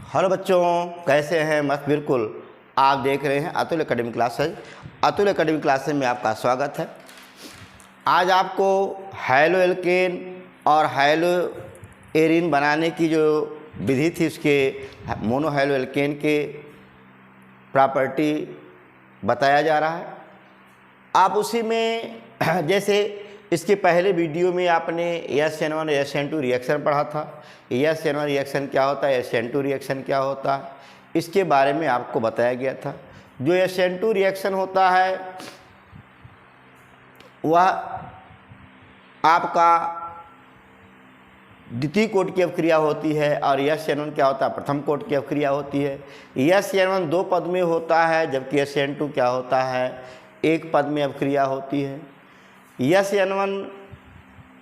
Hello बच्चों, कैसे हैं? मस्त बिल्कुल। आप देख रहे हैं Atul academy classes. Atul academy classes में आपका स्वागत है। आज आपको हैलो एल्केन और हैलो एरीन बनाने की जो विधि थी उसके मोनो हैलो एल्केन के प्रॉपर्टी बताया जा रहा है। आप उसी में जैसे इसके पहले वीडियो में आपने SN1 SN2 रिएक्शन पढ़ा था। SN1 रिएक्शन क्या होता है, SN2 रिएक्शन क्या होता है, इसके बारे में आपको बताया गया था। जो SN2 रिएक्शन होता है वह आपका द्वितीय कोट की अवक्रिया होती है और SN1 क्या होता है, प्रथम कोट की अवक्रिया होती है। SN1 दो पद में होता है जबकि SN2 क्या होता है, एक पद में अवक्रिया होती है। SN1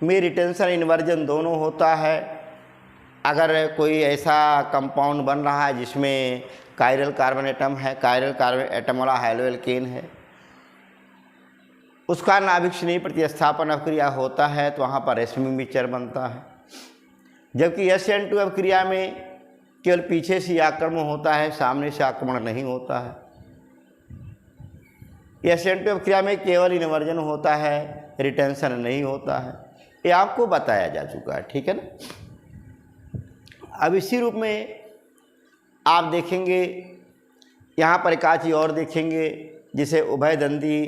में रिटेंशन इन्वर्जन दोनों होता है। अगर कोई ऐसा कंपाउंड बन रहा है जिसमें कायरल कार्बन एटम है, कायरल कार्बन एटम वाला हैलो एल्केन है, उसका नाभिक स्नेही प्रतिस्थापन अवक्रिया होता है तो वहाँ पर रेशमी मिक्सचर बनता है। जबकि SN2 अवक्रिया में केवल पीछे से आक्रमण होता है, सामने से आक्रमण नहीं होता है। SN2 अवक्रिया में केवल इन्वर्जन होता है, रिटेंशन नहीं होता है। ये आपको बताया जा चुका है, ठीक है ना। अब इसी रूप में आप देखेंगे, यहाँ पर एक चीज़ और देखेंगे, जिसे उभयदंडी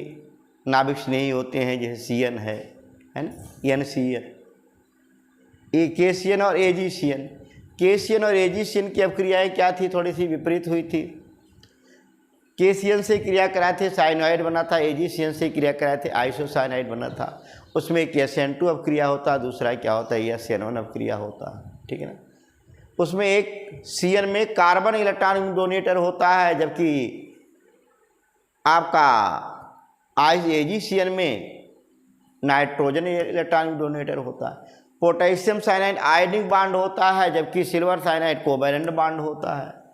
नाभिक स्नेही होते हैं, जैसे CN है ना, NCN, KCN और AgCN। KCN और AgCN की अवक्रियाएँ क्या थी, थोड़ी सी विपरीत हुई थी। KCN से क्रिया कराए थे साइनाइड बना था, AgCN से क्रिया कराए थे आइसोसाइनाइड बना था। उसमें एक SN2 अवक्रिया होता है, दूसरा क्या होता है, SN1 अवक्रिया होता है, ठीक है ना। उसमें एक CN में कार्बन इलेक्ट्रॉन डोनेटर होता है, जबकि आपका AgCN में नाइट्रोजन इलेक्ट्रॉन डोनेटर होता है। पोटेशियम साइनाइड आयनिक बांड होता है, जबकि सिल्वर साइनाइड कोवैलेंट बांड होता है।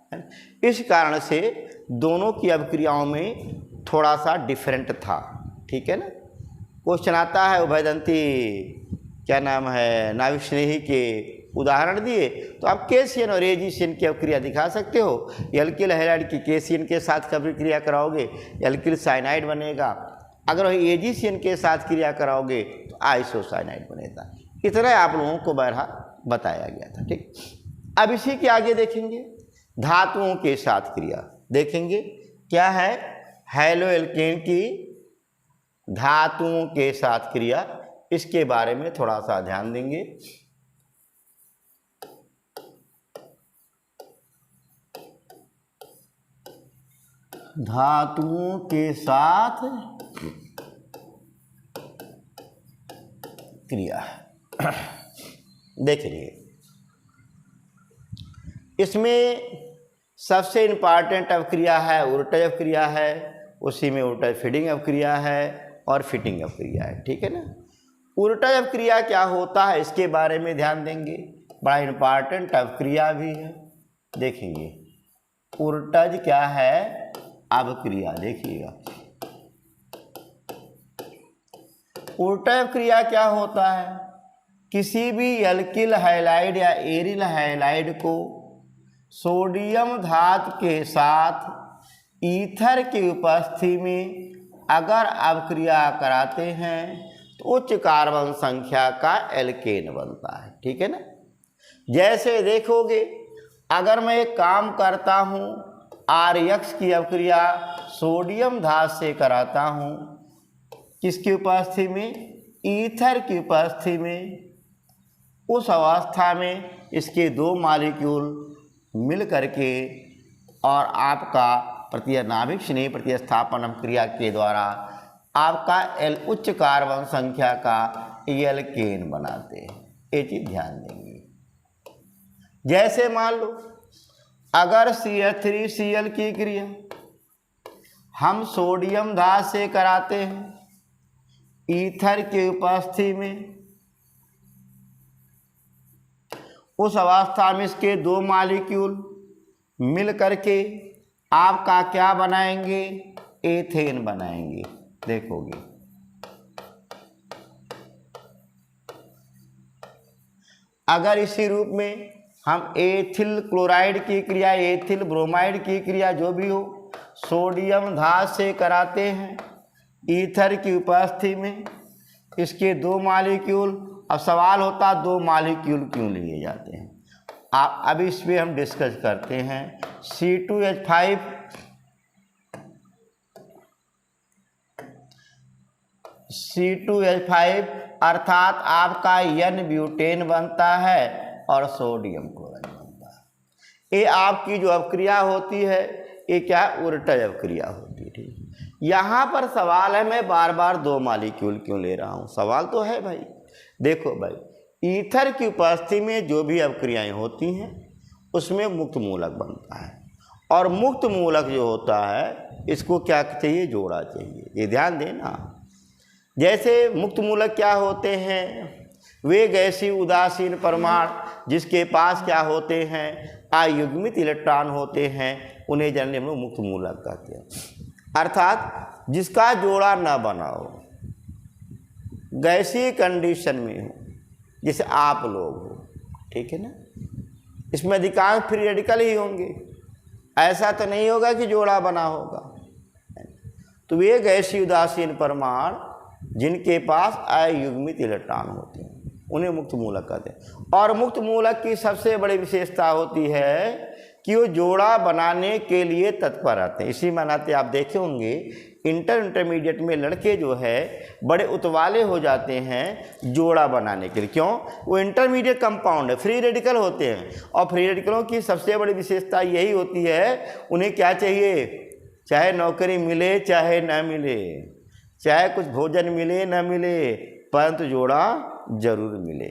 इस कारण से दोनों की अवक्रियाओं में थोड़ा सा डिफरेंट था, ठीक है ना। क्वेश्चन आता है उभयदंती क्या नाम है नाभिक स्नेही के उदाहरण दिए तो आप KCN और AgCN की अवक्रिया दिखा सकते हो। एल्किल हैलाइड की KCN के साथ कभी क्रिया कराओगे एल्किल साइनाइड बनेगा, अगर वही AgCN के साथ क्रिया कराओगे तो आइसोसाइनाइड बनेगा। इतना आप लोगों को बहरहाल बताया गया था, ठीक। अब इसी के आगे देखेंगे धातुओं के साथ क्रिया, देखेंगे क्या है हैलो एल्केन की धातुओं के साथ क्रिया, इसके बारे में थोड़ा सा ध्यान देंगे। धातुओं के साथ क्रिया देखेंगे। इसमें सबसे इम्पॉर्टेंट अवक्रिया है उर्टज अवक्रिया है, उसी में उर्टज फीडिंग अवक्रिया है और फिटिंग अवक्रिया है, ठीक है ना। उर्टज अवक्रिया क्या होता है इसके बारे में ध्यान देंगे, बड़ा इम्पॉर्टेंट अवक्रिया भी है। देखेंगे उर्टज क्या है अवक्रिया, देखिएगा उर्टज अवक्रिया क्या होता है, किसी भी एल्किल हैलाइड या एरिल हैलाइड को सोडियम धातु के साथ ईथर की उपस्थिति में अगर अवक्रिया कराते हैं तो उच्च कार्बन संख्या का एल्केन बनता है, ठीक है ना। जैसे देखोगे अगर मैं एक काम करता हूँ RX की अवक्रिया सोडियम धातु से कराता हूँ, किसकी उपस्थिति में, ईथर की उपस्थिति में, उस अवस्था में इसके दो मॉलिक्यूल मिल करके और आपका नाभिक स्नेही प्रतिस्थापन क्रिया के द्वारा आपका उच्च कार्बन संख्या का एल्केन बनाते हैं। ये चीज ध्यान देंगे। जैसे मान लो अगर CH3Cl की क्रिया हम सोडियम धातु से कराते हैं ईथर की उपस्थिति में, उस अवस्था में इसके दो मॉलिक्यूल मिल करके आपका क्या बनाएंगे, एथेन बनाएंगे। देखोगे अगर इसी रूप में हम एथिल क्लोराइड की क्रिया, एथिल ब्रोमाइड की क्रिया जो भी हो, सोडियम धात से कराते हैं ईथर की उपस्थिति में। इसके 2 मॉलिक्यूल। अब सवाल होता 2 मॉलिक्यूल क्यों लिए जाते हैं, आप अभी इस पर हम डिस्कस करते हैं। C2H5 C2H5 अर्थात आपका N ब्यूटेन बनता है और सोडियम क्लोराइड बनता है। ये आपकी जो अपक्रिया होती है ये क्या उल्टा अपक्रिया होती है। ठीक, यहाँ पर सवाल है मैं बार बार 2 मॉलिक्यूल क्यों ले रहा हूँ, सवाल तो है भाई। देखो भाई, ईथर की उपस्थिति में जो भी अपक्रियाएं होती हैं उसमें मुक्त मूलक बनता है, और मुक्त मूलक जो होता है इसको क्या चाहिए, जोड़ा चाहिए। ये ध्यान देना। जैसे मुक्त मूलक क्या होते हैं, वे गैसीय उदासीन परमाणु जिसके पास क्या होते हैं, अयुग्मित इलेक्ट्रॉन होते हैं, उन्हें जनरली हम लोग मुक्त मूलक कहते हैं। अर्थात जिसका जोड़ा न बना हो, गैसीय कंडीशन में हो, जैसे आप लोग हो, ठीक है ना, इसमें अधिकांश फ्री रेडिकल ही होंगे, ऐसा तो नहीं होगा कि जोड़ा बना होगा। तो वे गैसीय उदासीन परमाणु जिनके पास अयुग्मित इलेक्ट्रॉन होते हैं उन्हें मुक्त मूलक कहते हैं। और मुक्त मूलक की सबसे बड़ी विशेषता होती है कि वो जोड़ा बनाने के लिए तत्पर रहते हैं। इसी मानाते आप देखे होंगे इंटरमीडिएट में लड़के जो है बड़े उतवाले हो जाते हैं जोड़ा बनाने के लिए। क्यों? वो इंटरमीडिएट कंपाउंड है, फ्री रेडिकल होते हैं, और फ्री रेडिकलों की सबसे बड़ी विशेषता यही होती है, उन्हें क्या चाहिए, चाहे नौकरी मिले चाहे न मिले, चाहे कुछ भोजन मिले न मिले, परंतु जोड़ा जरूर मिले।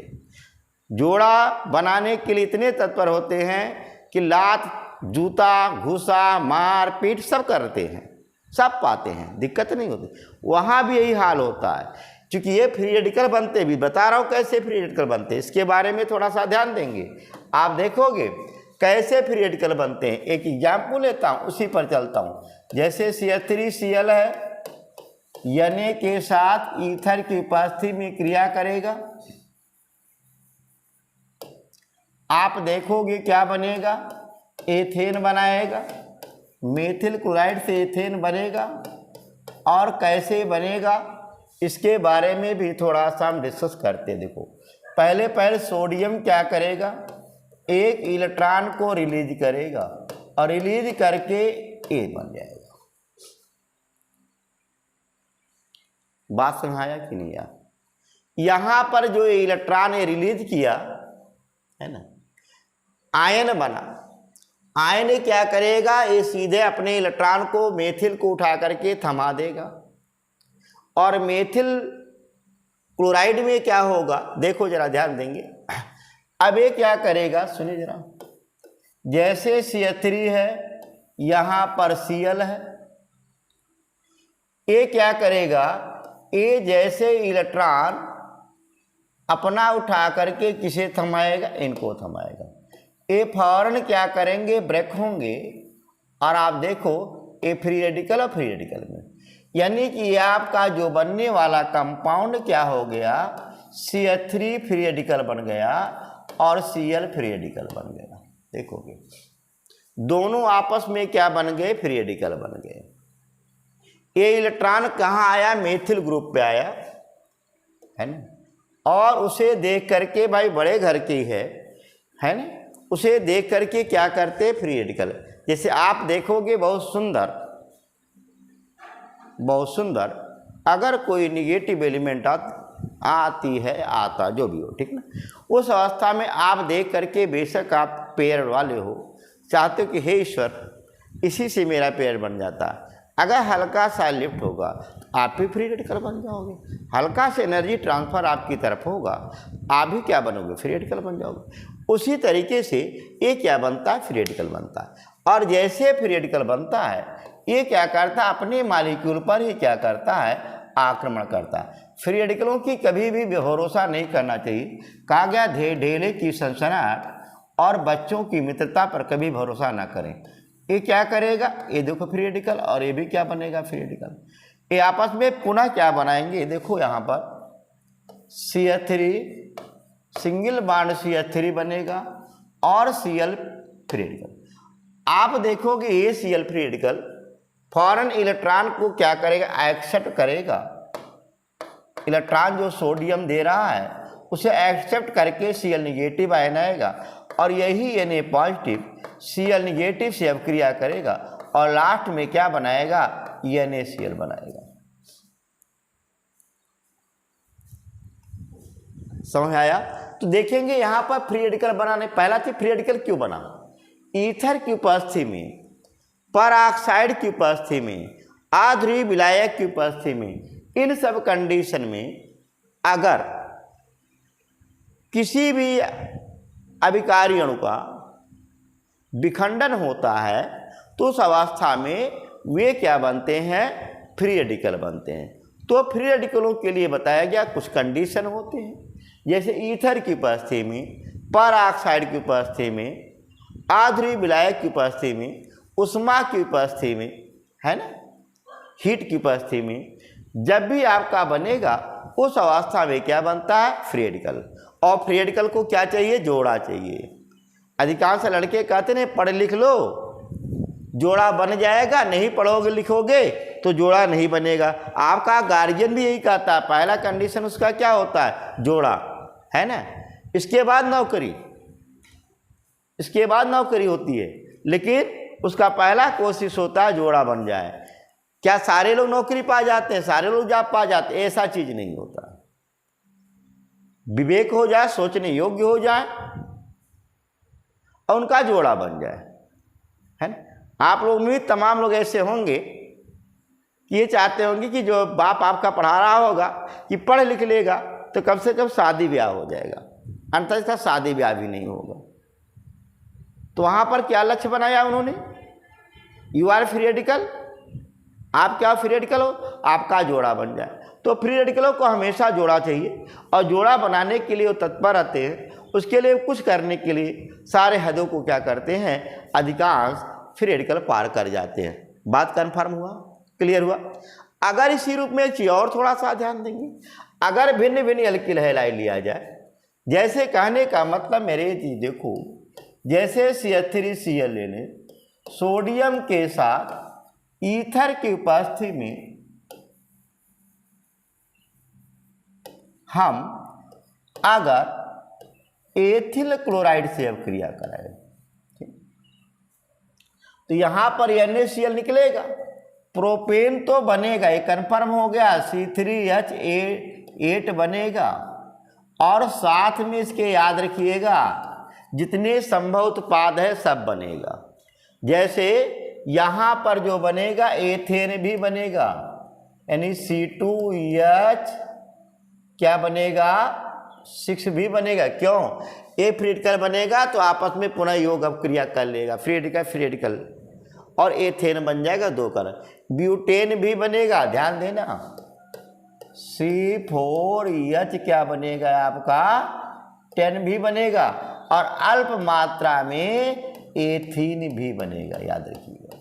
जोड़ा बनाने के लिए इतने तत्पर होते हैं कि लात, जूता, घूसा, मार पीट सब करते हैं, सब पाते हैं, दिक्कत नहीं होती। वहाँ भी यही हाल होता है, क्योंकि ये फ्री रेडिकल बनते भी, बता रहा हूँ कैसे फ्री रेडिकल बनते हैं, इसके बारे में थोड़ा सा ध्यान देंगे, आप देखोगे कैसे फ्री रेडिकल बनते हैं। एक एग्जाम्पल लेता हूँ, उसी पर चलता हूँ। जैसे CH3Cl है, Na के साथ ईथर की उपस्थिति में क्रिया करेगा, आप देखोगे क्या बनेगा, एथेन बनाएगा, मेथिल क्लोराइड से एथेन बनेगा। और कैसे बनेगा इसके बारे में भी थोड़ा सा हम डिस्कस करते हैं। देखो, पहले सोडियम क्या करेगा, एक इलेक्ट्रॉन को रिलीज करेगा और रिलीज करके ए बन जाएगा। बात समझ आया कि नहीं यार? यहां पर जो इलेक्ट्रॉन ने रिलीज किया है ना, आयन बना। आयन क्या करेगा, ये सीधे अपने इलेक्ट्रॉन को मेथिल को उठा करके थमा देगा, और मेथिल क्लोराइड में क्या होगा, देखो जरा ध्यान देंगे। अब ये क्या करेगा, सुनिए जरा। जैसे CH3 है, यहां पर Cl है, ये क्या करेगा, ये जैसे इलेक्ट्रॉन अपना उठा करके किसे थमाएगा, इनको थमाएगा। ये फौरन क्या करेंगे, ब्रेक होंगे, और आप देखो ये फ्री रेडिकल और फ्री रेडिकल में, यानी कि ये आपका जो बनने वाला कंपाउंड क्या हो गया, CH3 फ्री रेडिकल बन गया और Cl फ्री रेडिकल बन गया। देखोगे दोनों आपस में क्या बन गए, फ्री रेडिकल बन गए। ये इलेक्ट्रॉन कहाँ आया, मेथिल ग्रुप पे आया है ना, और उसे देख करके, भाई बड़े घर की है ना, उसे देख करके क्या करते, फ्री रेडिकल। जैसे आप देखोगे बहुत सुंदर अगर कोई निगेटिव एलिमेंट आती है, आता जो भी हो, ठीक ना, उस अवस्था में आप देख करके, बेशक आप पेयर वाले हो, चाहते हो कि हे ईश्वर इसी से मेरा पेयर बन जाता, अगर हल्का सा लिफ्ट होगा आप भी फ्री रेडिकल बन जाओगे, हल्का से एनर्जी ट्रांसफर आपकी तरफ होगा, आप भी क्या बनोगे, फ्री रेडिकल बन जाओगे। उसी तरीके से ये क्या बनता है, फ्री रेडिकल बनता है। और जैसे फ्री रेडिकल बनता है, ये क्या करता है, अपने मॉलिक्यूल पर ही क्या करता है, आक्रमण करता है। फ्री रेडिकलों की कभी भी भरोसा नहीं करना चाहिए। कहा गया ढेले की सनसनाहट और बच्चों की मित्रता पर कभी भरोसा ना करें। ये क्या करेगा, ये देखो फ्री रेडिकल, और ये भी क्या बनेगा, फ्री रेडिकल। ये आपस में पुनः क्या बनाएंगे, देखो यहाँ पर CH3 सिंगल बॉन्ड CH3 बनेगा, और Cl फ्री रेडिकल। आप देखोगे ये Cl free radical foreign electron को क्या करेगा, एक्सेप्ट करेगा। इलेक्ट्रॉन जो सोडियम दे रहा है उसे एक्सेप्ट करके Cl निगेटिव आयन आएगा और यही Na पॉजिटिव Cl निगेटिव से अभिक्रिया करेगा और लास्ट में क्या बनाएगा, NaCl बनाएगा। समझ आया? तो देखेंगे यहां पर फ्री रेडिकल बनाने, पहला चीज फ्री रेडिकल क्यों बना, ईथर की उपस्थिति में, पर ऑक्साइड की उपस्थिति में, अध्रुवीय विलायक की उपस्थिति में, इन सब कंडीशन में अगर किसी भी अभिकारी अणु का विखंडन होता है तो उस अवस्था में वे क्या बनते हैं, फ्री रेडिकल बनते हैं। तो फ्री रेडिकलों के लिए बताया गया कुछ कंडीशन होते हैं, जैसे ईथर की उपस्थिति में, पर ऑक्साइड की उपस्थिति में, अध्रुवीय विलायक की उपस्थिति में, उष्मा की उपस्थिति में, है ना, हीट की उपस्थिति में, जब भी आपका बनेगा उस अवस्था में क्या बनता है, फ्री रेडिकल। और फ्री रेडिकल को क्या चाहिए, जोड़ा चाहिए। अधिकांश लड़के कहते हैं पढ़ लिख लो जोड़ा बन जाएगा, नहीं पढ़ोगे लिखोगे तो जोड़ा नहीं बनेगा। आपका गार्जियन भी यही कहता है, पहला कंडीशन उसका क्या होता है, जोड़ा, है ना। इसके बाद नौकरी, इसके बाद नौकरी होती है, लेकिन उसका पहला कोशिश होता है जोड़ा बन जाए। क्या सारे लोग नौकरी पा जाते हैं, सारे लोग जॉब पा जाते हैं, ऐसा चीज नहीं होता। विवेक हो जाए, सोचने योग्य हो जाए और उनका जोड़ा बन जाए, है ना। आप लोग में तमाम लोग ऐसे होंगे कि ये चाहते होंगे कि जो बाप आपका पढ़ा रहा होगा कि पढ़ लिख लेगा तो कम से कम शादी ब्याह हो जाएगा, अंततः शादी ब्याह भी नहीं होगा। तो वहां पर क्या लक्ष्य बनाया उन्होंने, यू आर फ्री रेडिकल, आप क्या फ्री रेडिकल हो, आपका जोड़ा बन जाए। तो फ्री रेडिकलों को हमेशा जोड़ा चाहिए और जोड़ा बनाने के लिए वो तत्पर रहते हैं। उसके लिए कुछ करने के लिए सारे हदों को क्या करते हैं, अधिकांश फ्री रेडिकल पार कर जाते हैं। बात कन्फर्म हुआ, क्लियर हुआ। अगर इसी रूप में एक चीज और थोड़ा सा ध्यान देंगे, अगर भिन्न भिन्न एल्किल हैलाइड लिया जाए, जैसे कहने का मतलब मेरे चीज देखो, जैसे CH3Cl ले लें, सोडियम के साथ ईथर की उपस्थिति में हम अगर एथिल क्लोराइड से अभिक्रिया कराएं तो यहां पर NaCl निकलेगा, प्रोपेन तो बनेगा, ये कन्फर्म हो गया, C3H8 बनेगा और साथ में इसके याद रखिएगा जितने संभव उत्पाद है सब बनेगा। जैसे यहां पर जो बनेगा एथेन भी बनेगा, यानी C2H क्या बनेगा, 6 भी बनेगा। क्यों, ए फ्री रेडिकल बनेगा तो आपस में पुनः योग अपक्रिया कर लेगा, फ्री रेडिकल और एथेन बन जाएगा 2 कलर। ब्यूटेन भी बनेगा, ध्यान देना, C4H क्या बनेगा आपका, 10 भी बनेगा और अल्प मात्रा में एथीन भी बनेगा, याद रखिएगा।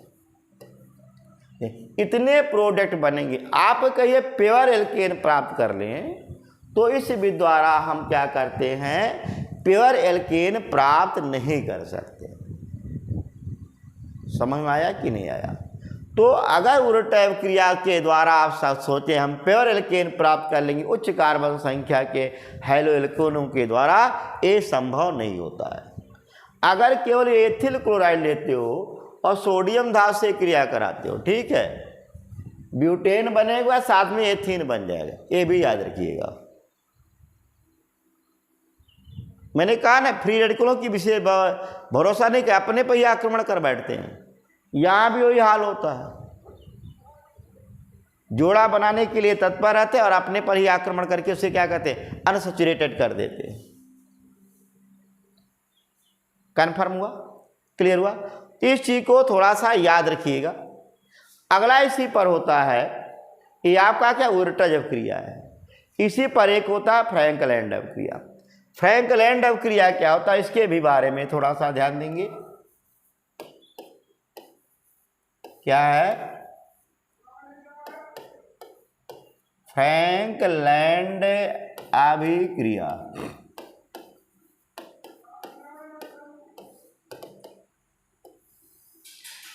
इतने प्रोडक्ट बनेंगे। आप कहिए प्योर एल्केन प्राप्त कर लें तो इस विधि द्वारा हम क्या करते हैं, प्योर एल्केन प्राप्त नहीं कर सकते। समझ में आया कि नहीं आया? तो अगर उल्टा क्रिया के द्वारा आप सोचें हम प्योर एल्केन प्राप्त कर लेंगे उच्च कार्बन संख्या के हैलो एल्केनों के द्वारा, ये संभव नहीं होता है। अगर केवल एथिल क्लोराइड लेते हो और सोडियम धातु से क्रिया कराते हो, ठीक है, ब्यूटेन बनेगा साथ में एथीन बन जाएगा, ये भी याद रखिएगा। मैंने कहा ना, फ्री रेडिकलों की विशेष भरोसा नहीं कि अपने पर ही आक्रमण कर बैठते हैं, यहां भी वही हाल होता है। जोड़ा बनाने के लिए तत्पर रहते हैं और अपने पर ही आक्रमण करके उसे क्या कहते हैं, अनसैचुरेटेड कर देते हैं। कन्फर्म हुआ, क्लियर हुआ? इस चीज को थोड़ा सा याद रखिएगा। अगला इसी पर होता है, ये आपका क्या उर्टज अभिक्रिया है। इसी पर एक होता है फ्रैंकलैंड अभिक्रिया। फ्रैंकलैंड अभिक्रिया क्या होता है, इसके भी बारे में थोड़ा सा ध्यान देंगे। क्या है फ्रैंकलैंड अभिक्रिया?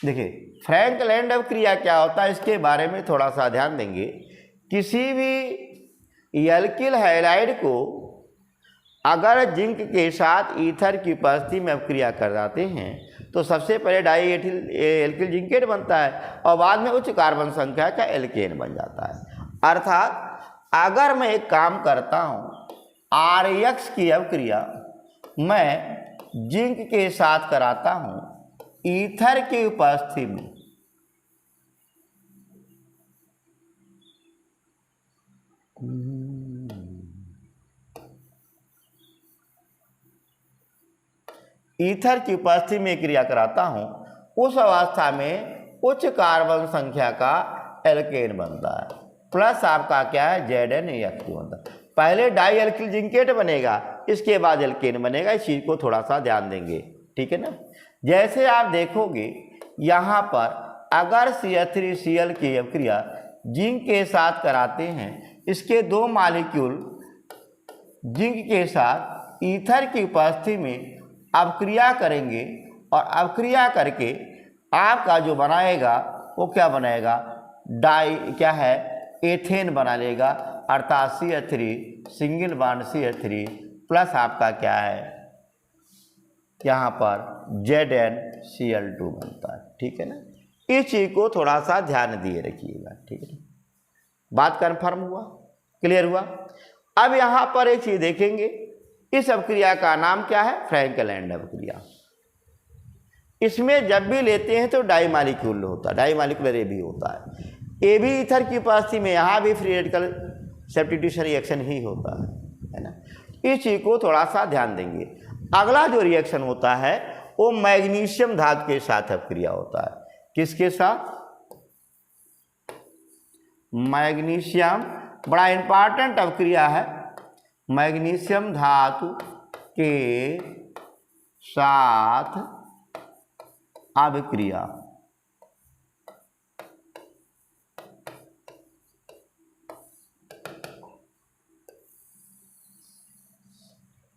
देखिए फ्रैंक लैंडर क्रिया क्या होता है इसके बारे में थोड़ा सा ध्यान देंगे। किसी भी एल्किल हैलाइड को अगर जिंक के साथ ईथर की उपस्थिति में अपक्रिया कराते हैं तो सबसे पहले डाई एल्किल जिंकेट बनता है और बाद में उच्च कार्बन संख्या का एल्केन बन जाता है। अर्थात अगर मैं एक काम करता हूँ RX की अपक्रिया मैं जिंक के साथ कराता हूँ ईथर की उपस्थिति में, ईथर की उपस्थिति में क्रिया कराता हूं, उस अवस्था में उच्च कार्बन संख्या का एल्केन बनता है प्लस आपका क्या है ZnAX बनता है। पहले डाई एल्किल जिंकेट बनेगा इसके बाद एल्केन बनेगा। इस चीज को थोड़ा सा ध्यान देंगे, ठीक है ना। जैसे आप देखोगे यहाँ पर अगर CH3Cl की अपक्रिया जिंक के साथ कराते हैं, इसके दो मॉलिक्यूल जिंक के साथ ईथर की उपस्थिति में अपक्रिया करेंगे और अपक्रिया करके आपका जो बनाएगा वो क्या बनाएगा, डाई क्या है एथेन बना लेगा। अर्थात CH3 single bond CH3 plus आपका क्या है यहाँ पर ZnCl2 बनता है, ठीक है ना। इस चीज को थोड़ा सा ध्यान दिए रखिएगा, ठीक है। बात कन्फर्म हुआ, क्लियर हुआ। अब यहाँ पर एक चीज देखेंगे, इस अपक्रिया का नाम क्या है, फ्रैंक लैंडर अपक्रिया। इसमें जब भी लेते हैं तो डाई मॉलिक्यूल होता है, डाई मॉलिक्यूलर AB होता है। AB ईथर की उपस्थिति में यहाँ भी फ्री रेडिकल सब्स्टिट्यूशन रिएक्शन ही होता है ना। इस चीज को थोड़ा सा ध्यान देंगे। अगला जो रिएक्शन होता है वो मैग्नीशियम धातु के साथ अपक्रिया होता है। किसके साथ, मैग्नीशियम, बड़ा इंपॉर्टेंट अपक्रिया है। मैग्नीशियम धातु के साथ अपक्रिया,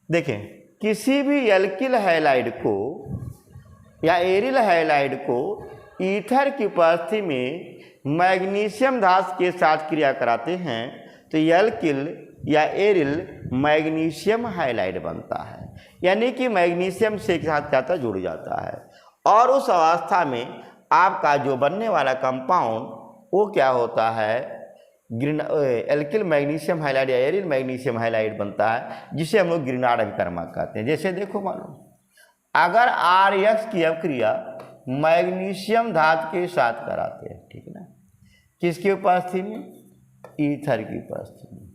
देखें किसी भी एल्किल हैलाइड को या एरिल हैलाइड को ईथर की उपस्थिति में मैग्नीशियम धातु के साथ क्रिया कराते हैं तो एल्किल या एरिल मैग्नीशियम हैलाइड बनता है, यानी कि मैग्नीशियम से साथ क्या जुड़ जाता है। और उस अवस्था में आपका जो बनने वाला कंपाउंड वो क्या होता है, एल्किल मैग्नीशियम हैलाइड या एरिल मैग्नीशियम हैलाइड बनता है, जिसे हम लोग ग्रिनार्ड अभिकर्मक कहते हैं। जैसे देखो मालूम, अगर RX की अपक्रिया मैग्नीशियम धातु के साथ कराते हैं, ठीक है ना, किसकी उपस्थिति में, ईथर की उपस्थिति में।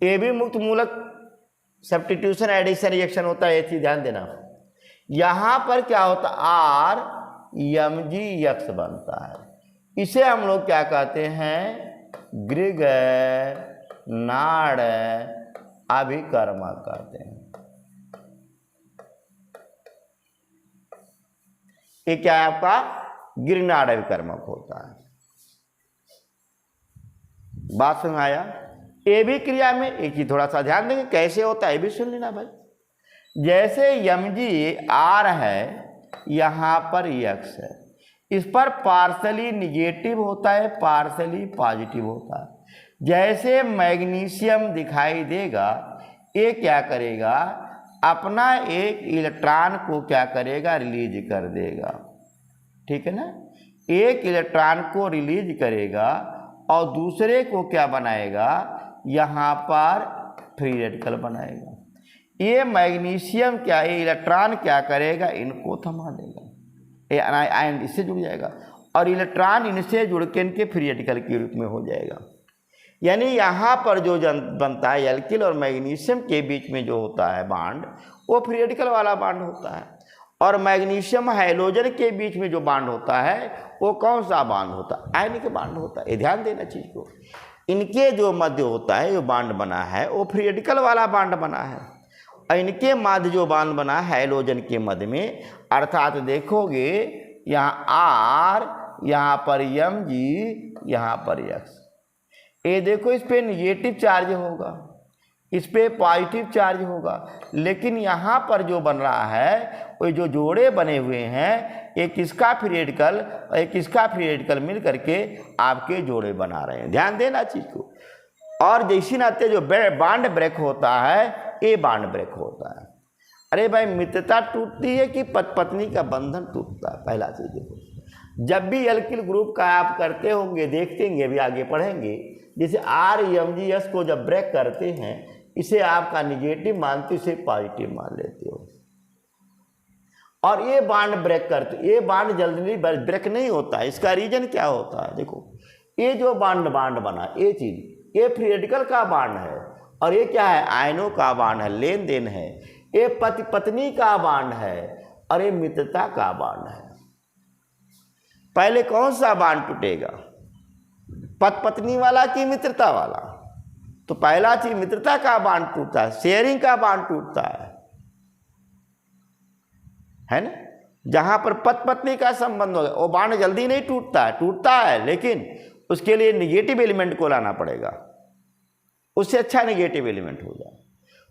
AB मुक्त मूलक सब्स्टिट्यूशन एडिशन रिएक्शन होता है, ये चीज ध्यान देना। यहां पर क्या होता है, RMgX बनता है। इसे हम लोग क्या कहते हैं, ग्रिनार्ड अभिकर्मक कहते हैं। ये क्या है आपका, ग्रिनार्ड अभिकर्मक होता है। बात समझ आया। AB क्रिया में एक ही थोड़ा सा ध्यान देंगे कैसे होता है, भी सुन लेना भाई। जैसे Mg R है, यहां पर X है, इस पर पार्शली निगेटिव होता है, पार्शली पॉजिटिव होता है। जैसे मैग्नीशियम दिखाई देगा, ये क्या करेगा, अपना एक इलेक्ट्रॉन को क्या करेगा, रिलीज कर देगा, ठीक है ना। एक इलेक्ट्रॉन को रिलीज करेगा और दूसरे को क्या बनाएगा, यहाँ पर फ्री रेडिकल बनाएगा। ये मैग्नीशियम क्या, ये इलेक्ट्रॉन क्या करेगा, इनको थमा देगा, ये आयन इससे जुड़ जाएगा और इलेक्ट्रॉन इनसे जुड़ के इनके फ्री रेडिकल के रूप में हो जाएगा। यानी यहाँ पर जो बनता है एल्किल और मैग्नीशियम के बीच में जो होता है बांड, वो फ्री रेडिकल वाला बांड होता है। और मैग्नीशियम हाइड्रोजन के बीच में जो बांड होता है वो कौन सा बांड होता है, आयनिक बांड होता है। ये ध्यान देना चीज को। इनके जो मध्य होता है जो बांड बना है वो फ्री रेडिकल वाला बांड बना है, और इनके मध्य जो बांड बना है हाइड्रोजन के मध्य में, अर्थात देखोगे यहाँ R, यहाँ पर Mg, यहाँ पर X। ये देखो इस पे निगेटिव चार्ज होगा, इस पे पॉजिटिव चार्ज होगा। लेकिन यहाँ पर जो बन रहा है वो जो जोड़े बने हुए हैं, एक इसका फ्री रेडिकल और एक इसका फ्री रेडिकल मिल करके आपके जोड़े बना रहे हैं। ध्यान देना चीज को। और जैसी नाते जो बॉन्ड ब्रेक होता है, ये बॉन्ड ब्रेक होता है। अरे भाई, मित्रता टूटती है कि पत्नी का बंधन टूटता है? पहला चीज देखो, जब भी एल्किल ग्रुप का आप करते होंगे, देखते होंगे, अभी आगे पढ़ेंगे, जैसे RMgS को जब ब्रेक करते हैं, इसे आपका निगेटिव मानते हो, इसे पॉजिटिव मान लेते हो। और ये बॉन्ड ब्रेक करते, ये बॉन्ड जल्दी ब्रेक नहीं होता। इसका रीजन क्या होता है? देखो, ये जो बॉन्ड बना, ये चीज, ये फ्री रेडिकल का बॉन्ड है और ये क्या है? आयनों का बॉन्ड है, लेन देन है। ये पति पत्नी का बॉन्ड है और ये मित्रता का बॉन्ड है। पहले कौन सा बॉन्ड टूटेगा, पति पत्नी वाला कि मित्रता वाला? तो पहला चीज मित्रता का बॉन्ड टूटता है, शेयरिंग का बॉन्ड टूटता है ना। जहां पर पति पत्नी का संबंध होगा वो बॉन्ड जल्दी नहीं टूटता है, लेकिन उसके लिए निगेटिव एलिमेंट को लाना पड़ेगा, उससे अच्छा निगेटिव एलिमेंट हो जाए।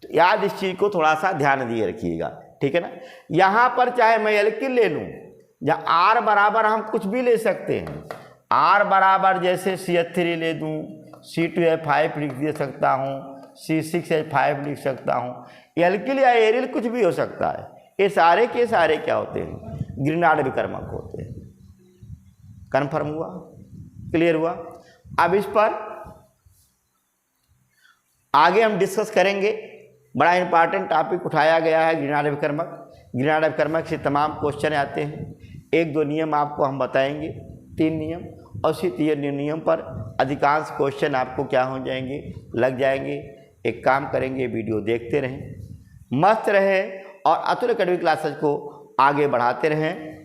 तो याद इस चीज को थोड़ा सा ध्यान दिए रखिएगा, ठीक है ना। यहां पर चाहे मैं एल्किल ले लूं, जहां R बराबर हम कुछ भी ले सकते हैं। R बराबर जैसे CH3 ले दूं, C2H5 लिख दे सकता हूं, C6H5 लिख सकता हूं। एल्किल या एरिल कुछ भी हो सकता है। ये सारे के सारे क्या होते हैं? ग्रिनार्ड विकर्मक होते हैं। कन्फर्म हुआ? क्लियर हुआ? अब इस पर आगे हम डिस्कस करेंगे। बड़ा इंपॉर्टेंट टॉपिक उठाया गया है ग्रिनार्ड विकर्मक। ग्रिनार्ड विकर्मक से तमाम क्वेश्चन आते हैं। 1-2 नियम आपको हम बताएंगे, 3 नियम, और उसी 3 नियम पर अधिकांश क्वेश्चन आपको क्या हो जाएंगे, लग जाएंगे। एक काम करेंगे, वीडियो देखते रहें, मस्त रहे और अतुल एकेडमी क्लासेस को आगे बढ़ाते रहें।